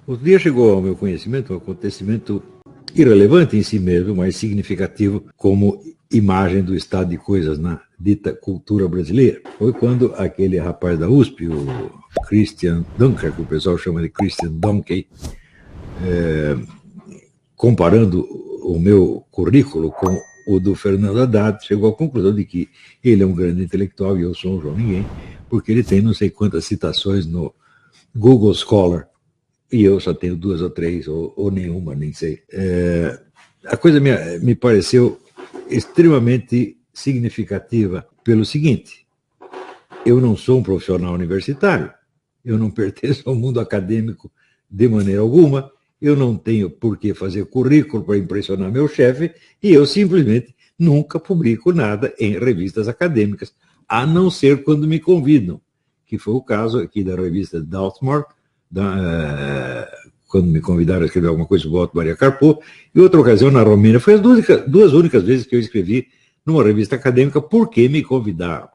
Outro dia chegou ao meu conhecimento um acontecimento irrelevante em si mesmo, mas significativo como imagem do estado de coisas na dita cultura brasileira. Foi quando aquele rapaz da USP, o Christian Dunker, que o pessoal chama de Christian Donkey, comparando o meu currículo com o do Fernando Haddad, chegou à conclusão de que ele é um grande intelectual e eu sou um João Ninguém, porque ele tem não sei quantas citações no Google Scholar, e eu só tenho 2 ou 3, ou nenhuma, nem sei. A coisa me pareceu extremamente significativa pelo seguinte: eu não sou um profissional universitário, eu não pertenço ao mundo acadêmico de maneira alguma, eu não tenho por que fazer currículo para impressionar meu chefe, e eu simplesmente nunca publico nada em revistas acadêmicas, a não ser quando me convidam, que foi o caso aqui da revista Dartmouth, quando me convidaram a escrever alguma coisa sobre o Otto Maria Carpo, e outra ocasião na Romênia. Foi as duas únicas vezes que eu escrevi numa revista acadêmica porque me convidaram.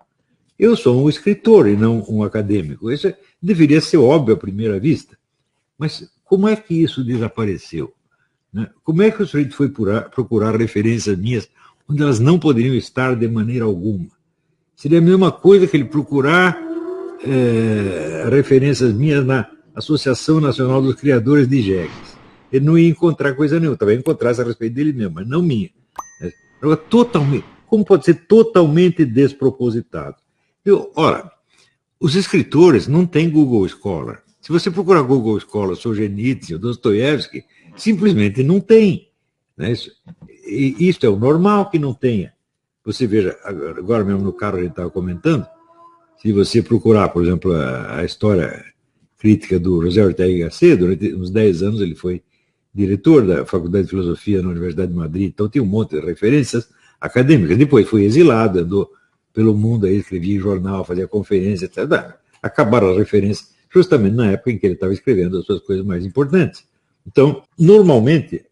Eu sou um escritor e não um acadêmico. Isso deveria ser óbvio à primeira vista. Mas como é que isso desapareceu? Né? Como é que o sujeito foi procurar referências minhas onde elas não poderiam estar de maneira alguma? Seria a mesma coisa que ele procurar referências minhas na Associação Nacional dos Criadores de Jegues. Ele não ia encontrar coisa nenhuma, talvez encontrasse a respeito dele mesmo, mas não minha. Como pode ser totalmente despropositado? Ora, os escritores não têm Google Scholar. Se você procurar Google Scholar, Solzhenitsyn, Dostoiévski, simplesmente não tem. Né? Isso é o normal que não tenha. Você veja, agora mesmo no carro a gente estava comentando, se você procurar, por exemplo, a história crítica do José Ortega y Gasset, durante uns 10 anos ele foi diretor da Faculdade de Filosofia na Universidade de Madrid, então tinha um monte de referências acadêmicas. Depois foi exilado, andou pelo mundo, aí escrevia em jornal, fazia conferência, etc. Acabaram as referências justamente na época em que ele estava escrevendo as suas coisas mais importantes. Então, normalmente,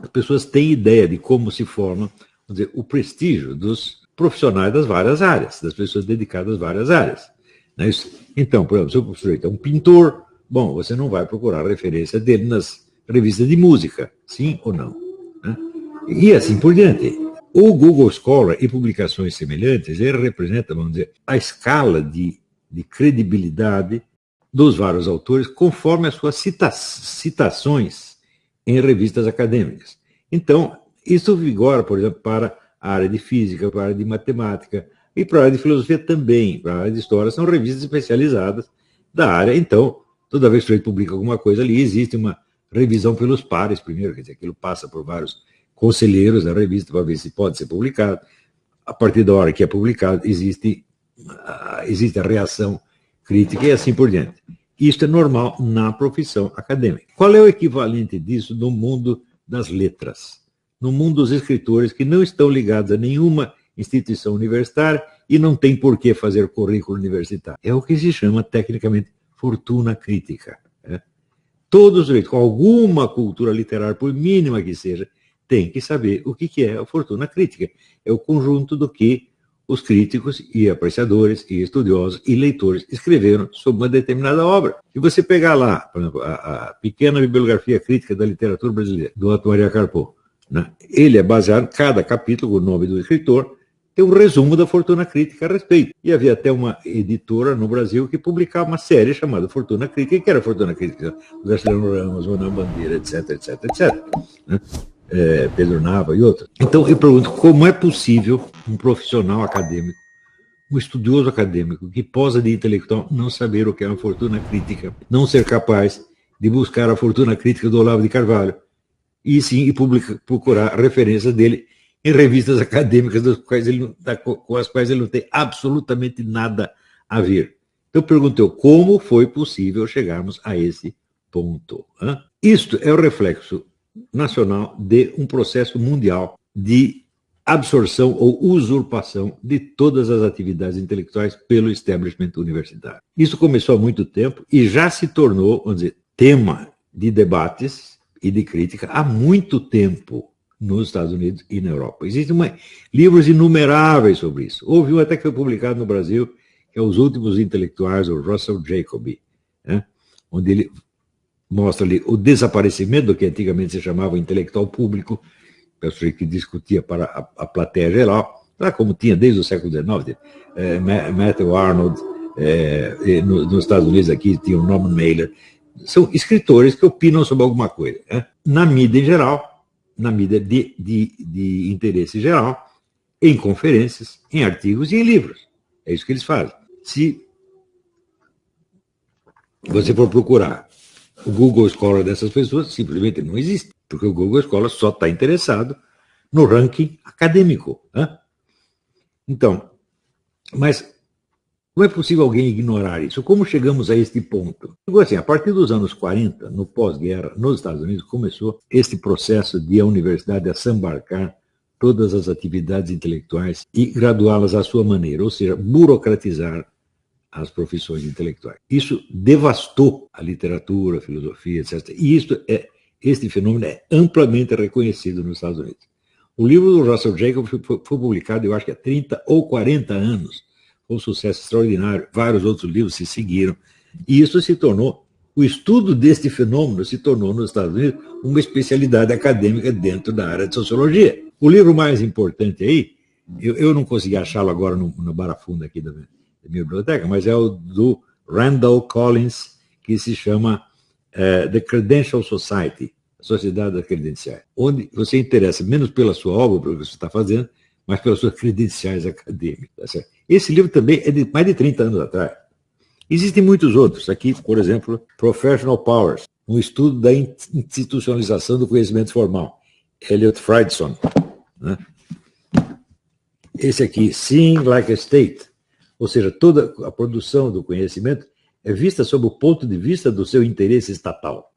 as pessoas têm ideia de como se forma, vamos dizer, o prestígio dos profissionais das várias áreas, das pessoas dedicadas às várias áreas. Não é isso? Então, por exemplo, se o sujeito é um pintor, bom, você não vai procurar referência dele nas revistas de música, sim ou não? Né? E assim por diante. O Google Scholar e publicações semelhantes, ele representa, vamos dizer, a escala de credibilidade dos vários autores conforme as suas citações em revistas acadêmicas. Então, isso vigora, por exemplo, para a área de física, para a área de matemática e para a área de filosofia também, para a área de história, são revistas especializadas da área. Então, toda vez que o sujeito publica alguma coisa ali, existe uma revisão pelos pares primeiro, quer dizer, aquilo passa por vários conselheiros da revista para ver se pode ser publicado. A partir da hora que é publicado, existe a reação crítica e assim por diante. Isso é normal na profissão acadêmica. Qual é o equivalente disso no mundo das letras? No mundo dos escritores que não estão ligados a nenhuma instituição universitária e não tem por que fazer currículo universitário. É o que se chama, tecnicamente, fortuna crítica. Todos os com alguma cultura literária, por mínima que seja, tem que saber o que é a fortuna crítica. É o conjunto do que os críticos e apreciadores e estudiosos e leitores escreveram sobre uma determinada obra. Se você pegar lá, por exemplo, a pequena bibliografia crítica da literatura brasileira, do Otto Maria Carpo, né? Ele é baseado, cada capítulo, o nome do escritor, tem um resumo da fortuna crítica a respeito. E havia até uma editora no Brasil que publicava uma série chamada Fortuna Crítica, que era a Fortuna Crítica, o Graciliano Ramos, Manuel Bandeira, etc, etc, etc. Né? Pedro Nava e outros. Então, eu pergunto, como é possível um profissional acadêmico, um estudioso acadêmico, que posa de intelectual, não saber o que é uma fortuna crítica, não ser capaz de buscar a fortuna crítica do Olavo de Carvalho, e sim procurar referências dele em revistas acadêmicas com as quais ele não tem absolutamente nada a ver. Então, eu perguntei, como foi possível chegarmos a esse ponto? Isto é o reflexo nacional de um processo mundial de absorção ou usurpação de todas as atividades intelectuais pelo establishment universitário. Isso começou há muito tempo e já se tornou, vamos dizer, tema de debates e de crítica há muito tempo nos Estados Unidos e na Europa. Existem livros inumeráveis sobre isso. Houve um até que foi publicado no Brasil, que é Os Últimos Intelectuais, o Russell Jacoby, né? Onde ele mostra ali o desaparecimento do que antigamente se chamava intelectual público, pessoa que discutia para a plateia geral, como tinha desde o século XIX, Matthew Arnold, nos Estados Unidos aqui tinha o Norman Mailer, são escritores que opinam sobre alguma coisa. Né? Na mídia em geral, na mídia de interesse geral, em conferências, em artigos e em livros. É isso que eles fazem. Se você for procurar o Google Scholar dessas pessoas, simplesmente não existe, porque o Google Scholar só está interessado no ranking acadêmico. Né? Então, mas não é possível alguém ignorar isso. Como chegamos a este ponto? Assim, a partir dos anos 40, no pós-guerra, nos Estados Unidos, começou este processo de a universidade assambarcar todas as atividades intelectuais e graduá-las à sua maneira, ou seja, burocratizar as profissões intelectuais. Isso devastou a literatura, a filosofia, etc. E este fenômeno é amplamente reconhecido nos Estados Unidos. O livro do Russell Jacobs foi publicado, eu acho que há 30 ou 40 anos. Foi um sucesso extraordinário. Vários outros livros se seguiram. E isso se tornou, o estudo deste fenômeno se tornou nos Estados Unidos uma especialidade acadêmica dentro da área de sociologia. O livro mais importante aí, eu não consegui achá-lo agora no barafundo aqui da minha biblioteca, mas é o do Randall Collins, que se chama The Credential Society, a Sociedade das Credenciais, onde você interessa menos pela sua obra, pelo que você está fazendo, mas pelas suas credenciais acadêmicas. Tá certo? Esse livro também é de mais de 30 anos atrás. Existem muitos outros. Aqui, por exemplo, Professional Powers, um estudo da institucionalização do conhecimento formal. Elliot Friedson. Né? Esse aqui, Seeing Like a State, ou seja, toda a produção do conhecimento é vista sob o ponto de vista do seu interesse estatal,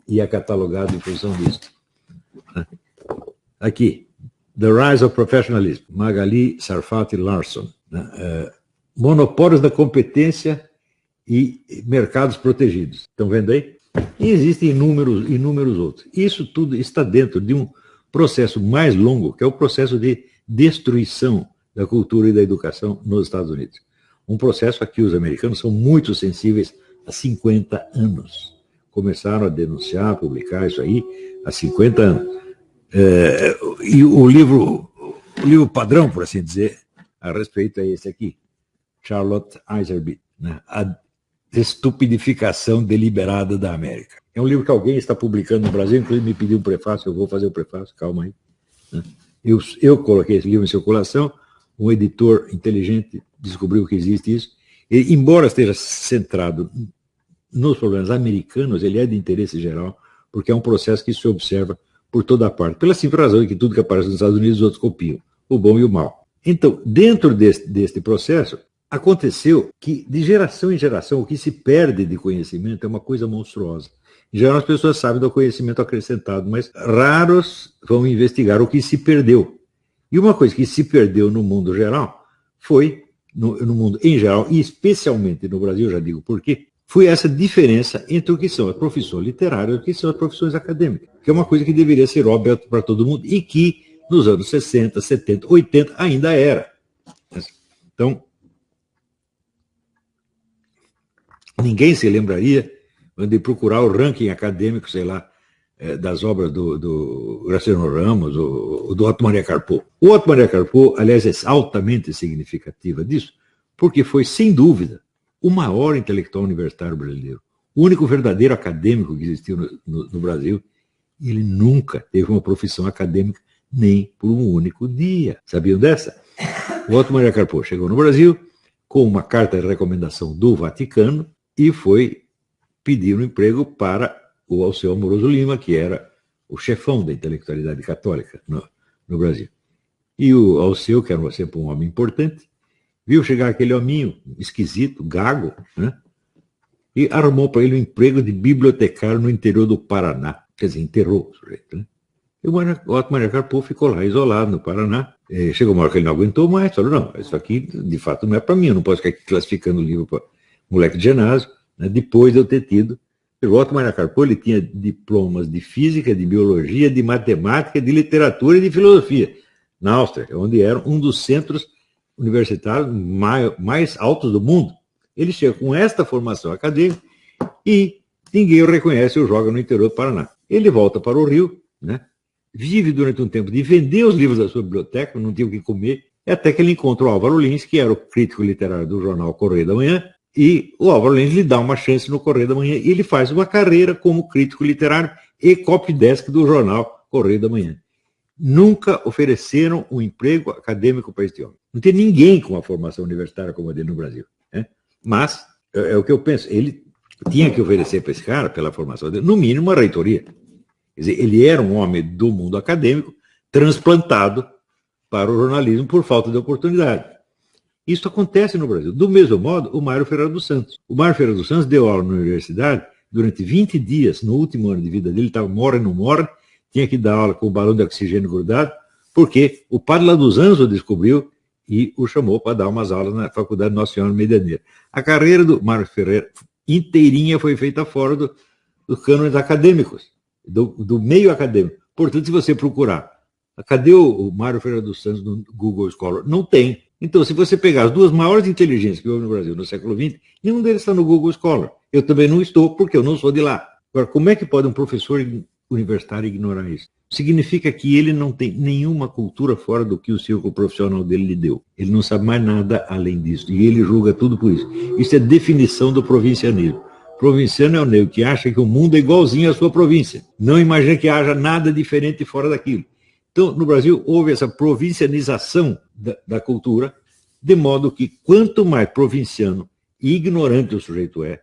e é catalogado em função disso. Aqui, The Rise of Professionalism, Magali Sarfati Larson. Monopólios da competência e mercados protegidos. Estão vendo aí? E existem inúmeros outros. Isso tudo está dentro de um processo mais longo, que é o processo de destruição da cultura e da educação nos Estados Unidos. Um processo a que os americanos são muito sensíveis há 50 anos. Começaram a denunciar, a publicar isso aí há 50 anos. E o livro padrão, por assim dizer, a respeito é esse aqui, Charlotte Iserbyt, né? A Estupidificação Deliberada da América. É um livro que alguém está publicando no Brasil, inclusive me pediu um prefácio, eu vou fazer o prefácio, calma aí. Né? Eu coloquei esse livro em circulação, um editor inteligente descobriu que existe isso, e, embora esteja centrado nos problemas americanos, ele é de interesse geral, porque é um processo que se observa por toda parte, pela simples razão de que tudo que aparece nos Estados Unidos os outros copiam, o bom e o mal. Então, dentro deste processo, aconteceu que, de geração em geração, o que se perde de conhecimento é uma coisa monstruosa. Em geral, as pessoas sabem do conhecimento acrescentado, mas raros vão investigar o que se perdeu. E uma coisa que se perdeu no mundo geral foi, no mundo em geral, e especialmente no Brasil, já digo por quê, foi essa diferença entre o que são as profissões literárias e o que são as profissões acadêmicas, que é uma coisa que deveria ser óbvia para todo mundo e que nos anos 60, 70, 80 ainda era. Então, ninguém se lembraria de procurar o ranking acadêmico, sei lá, das obras do Graciliano Ramos ou do Otto Maria Carpo. O Otto Maria Carpo, aliás, é altamente significativa disso, porque foi, sem dúvida, o maior intelectual universitário brasileiro, o único verdadeiro acadêmico que existiu no Brasil. Ele nunca teve uma profissão acadêmica nem por um único dia. Sabiam dessa? O Otto Maria Carpo chegou no Brasil com uma carta de recomendação do Vaticano e foi pedir um emprego para o Alceu Amoroso Lima, que era o chefão da intelectualidade católica no Brasil. E o Alceu, que era sempre um homem importante, viu chegar aquele hominho esquisito, gago, né? E arrumou para ele um emprego de bibliotecário no interior do Paraná. Quer dizer, enterrou o sujeito, né? E o Otto Maria Carpo ficou lá, isolado no Paraná. Chegou uma hora que ele não aguentou mais, falou, não, isso aqui de fato não é para mim, eu não posso ficar classificando o livro para moleque de ginásio, né? Depois de eu ter tido. O Otto Maria Carpo, ele tinha diplomas de física, de biologia, de matemática, de literatura e de filosofia, na Áustria, onde era um dos centros universitários mais altos do mundo. Ele chega com esta formação acadêmica e ninguém o reconhece ou joga no interior do Paraná. Ele volta para o Rio, né? Vive durante um tempo de vender os livros da sua biblioteca, não tinha o que comer, até que ele encontra o Álvaro Lins, que era o crítico literário do jornal Correio da Manhã, e o Álvaro Lins lhe dá uma chance no Correio da Manhã, e ele faz uma carreira como crítico literário e copydesk do jornal Correio da Manhã. Nunca ofereceram um emprego acadêmico para este homem. Não tem ninguém com uma formação universitária como a dele no Brasil, né? Mas, é o que eu penso, ele tinha que oferecer para esse cara, pela formação dele, no mínimo uma reitoria. Quer dizer, ele era um homem do mundo acadêmico, transplantado para o jornalismo por falta de oportunidade. Isso acontece no Brasil. Do mesmo modo, o Mário Ferreira dos Santos. O Mário Ferreira dos Santos deu aula na universidade durante 20 dias, no último ano de vida dele, estava morre ou não morre, tinha que dar aula com o balão de oxigênio grudado, porque o padre lá dos Anjos o descobriu e o chamou para dar umas aulas na Faculdade Nossa Senhora Medianeira. A carreira do Mário Ferreira inteirinha foi feita fora dos cânones acadêmicos, do meio acadêmico. Portanto, se você procurar, cadê o Mário Ferreira dos Santos no Google Scholar? Não tem. Então, se você pegar as duas maiores inteligências que houve no Brasil no século XX, nenhum deles está no Google Scholar. Eu também não estou, porque eu não sou de lá. Agora, como é que pode um professor universitário ignorar isso? Significa que ele não tem nenhuma cultura fora do que o círculo profissional dele lhe deu. Ele não sabe mais nada além disso. E ele julga tudo por isso. Isso é definição do provincianismo. Provinciano é o negro que acha que o mundo é igualzinho à sua província. Não imagina que haja nada diferente fora daquilo. Então, no Brasil, houve essa provincianização da cultura, de modo que quanto mais provinciano e ignorante o sujeito é,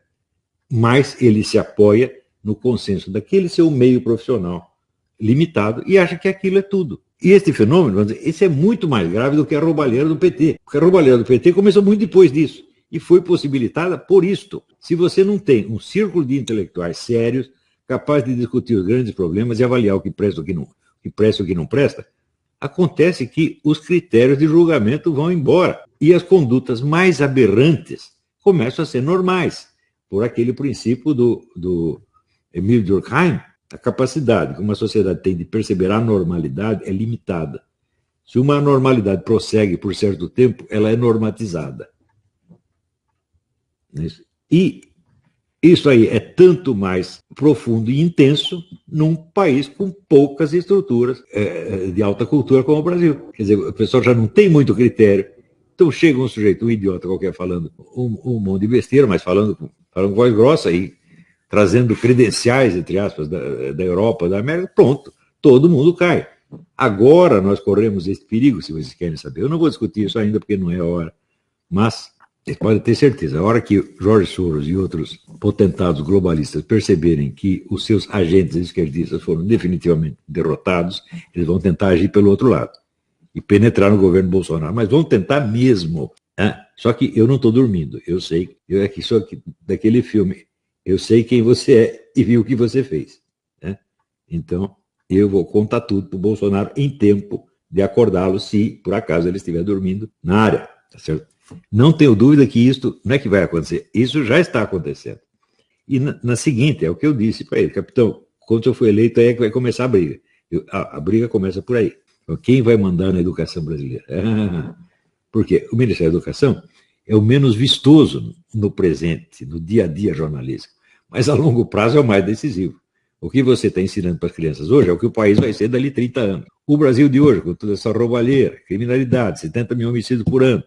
mais ele se apoia no consenso daquele seu meio profissional limitado e acha que aquilo é tudo. E este fenômeno, vamos dizer, esse é muito mais grave do que a roubalheira do PT. Porque a roubalheira do PT começou muito depois disso e foi possibilitada por isto. Se você não tem um círculo de intelectuais sérios, capazes de discutir os grandes problemas e avaliar o que presta e o que não, presta e o que não presta, acontece que os critérios de julgamento vão embora e as condutas mais aberrantes começam a ser normais, por aquele princípio do Emile Durkheim. A capacidade que uma sociedade tem de perceber a normalidade é limitada. Se uma normalidade prossegue por certo tempo, ela é normatizada. E isso aí é tanto mais profundo e intenso num país com poucas estruturas de alta cultura como o Brasil. Quer dizer, o pessoal já não tem muito critério. Então chega um sujeito, um idiota qualquer, falando um monte de besteira, mas falando com voz grossa e trazendo credenciais, entre aspas, da Europa, da América, pronto, todo mundo cai. Agora nós corremos esse perigo, se vocês querem saber. Eu não vou discutir isso ainda, porque não é a hora, mas vocês podem ter certeza, a hora que Jorge Soros e outros potentados globalistas perceberem que os seus agentes esquerdistas foram definitivamente derrotados, eles vão tentar agir pelo outro lado e penetrar no governo Bolsonaro, mas vão tentar mesmo. Né? Só que eu não estou dormindo, eu sei, sou daquele filme, eu sei quem você é e vi o que você fez. Né? Então, eu vou contar tudo para o Bolsonaro em tempo de acordá-lo se, por acaso, ele estiver dormindo na área. Tá certo? Não tenho dúvida que isso não é que vai acontecer, isso já está acontecendo. E na seguinte, é o que eu disse para ele, capitão, quando eu for eleito aí é que vai começar a briga. A briga começa por aí. Quem vai mandar na educação brasileira? Porque o Ministério da Educação é o menos vistoso no presente, no dia a dia jornalístico, mas a longo prazo é o mais decisivo. O que você está ensinando para as crianças hoje é o que o país vai ser dali 30 anos. O Brasil de hoje, com toda essa roubalheira, criminalidade, 70 mil homicídios por ano,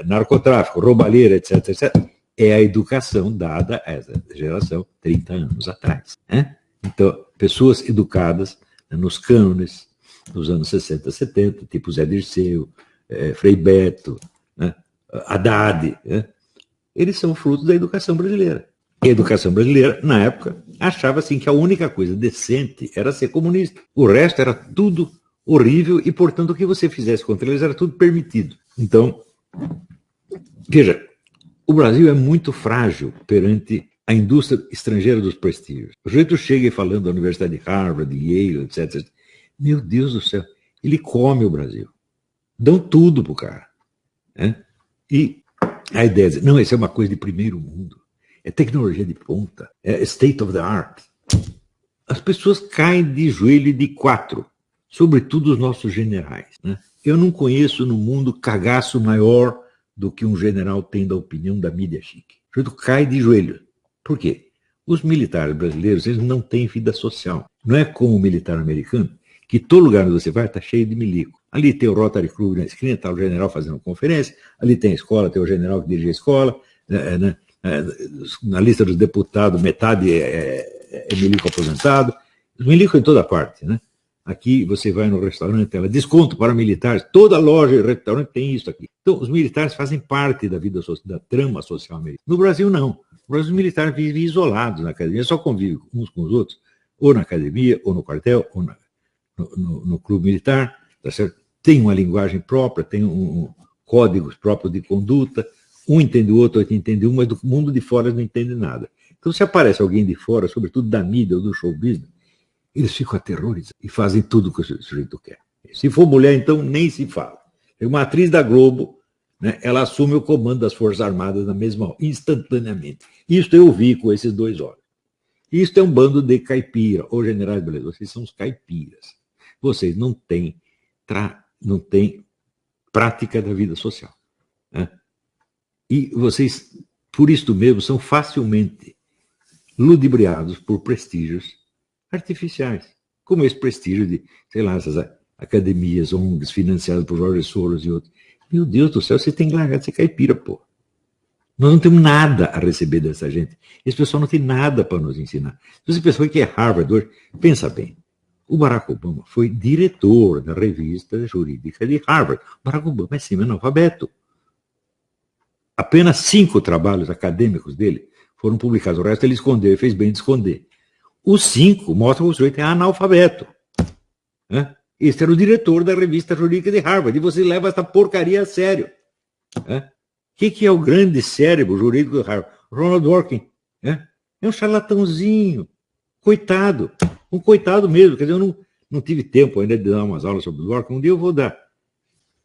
narcotráfico, roubalheira, etc., etc., é a educação dada a essa geração 30 anos atrás. Né? Então, pessoas educadas nos cânones dos anos 60, 70, tipo Zé Dirceu, Frei Beto, né? Haddad, né? Eles são frutos da educação brasileira. E a educação brasileira, na época, achava assim que a única coisa decente era ser comunista. O resto era tudo horrível e, portanto, o que você fizesse contra eles era tudo permitido. Então, veja, o Brasil é muito frágil perante a indústria estrangeira dos prestígios. O sujeito chega falando da Universidade de Harvard, de Yale, etc. Meu Deus do céu, ele come o Brasil. Dão tudo pro cara. Né? E a ideia é dizer, não, isso é uma coisa de primeiro mundo. É tecnologia de ponta. É state of the art. As pessoas caem de joelho e de quatro. Sobretudo os nossos generais. Né? Eu não conheço no mundo cagaço maior do que um general tendo a opinião da mídia chique. O sujeito cai de joelho. Por quê? Os militares brasileiros, eles não têm vida social. Não é como o militar americano, que todo lugar onde você vai está cheio de milico. Ali tem o Rotary Club na esquina, está o general fazendo conferência, ali tem a escola, tem o general que dirige a escola, na lista dos deputados, metade é milico aposentado. Os milicos em toda parte, né? Aqui você vai no restaurante, ela desconto para militares, toda loja e restaurante tem isso aqui. Então, os militares fazem parte da vida da trama social americana. No Brasil, não. No Brasil, os militares vivem isolados na academia, só convivem uns com os outros, ou na academia, ou no quartel, ou no clube militar, tá certo? Tem uma linguagem própria, tem códigos próprios de conduta, um entende o outro entende um, mas do mundo de fora não entende nada. Então, se aparece alguém de fora, sobretudo da mídia ou do show business, eles ficam aterrorizados e fazem tudo o que o sujeito quer. Se for mulher, então, nem se fala. Uma atriz da Globo, né, ela assume o comando das Forças Armadas na mesma hora, instantaneamente. Isso eu vi com esses 2 olhos. Isso é um bando de caipira, ou generais brasileiros, vocês são os caipiras. Vocês não têm prática da vida social. Né? E vocês, por isto mesmo, são facilmente ludibriados por prestígios artificiais, como esse prestígio de, sei lá, essas academias, ONGs financiadas por Jorge Soros e outros. Meu Deus do céu, você tem que largar de ser caipira, pô. Nós não temos nada a receber dessa gente. Esse pessoal não tem nada para nos ensinar. Se você pensou que é Harvard hoje, pensa bem. O Barack Obama foi diretor da revista jurídica de Harvard. O Barack Obama é semi-analfabeto. Apenas 5 trabalhos acadêmicos dele foram publicados. O resto ele escondeu e fez bem de esconder. Os 5 mostram que o sujeito é analfabeto. Né? Esse era o diretor da revista jurídica de Harvard. E você leva essa porcaria a sério. Né? O que é o grande cérebro jurídico de Harvard? Ronald Dworkin. Né? É um charlatãozinho. Coitado. Um coitado mesmo. Quer dizer, eu não tive tempo ainda de dar umas aulas sobre o Dworkin. Um dia eu vou dar.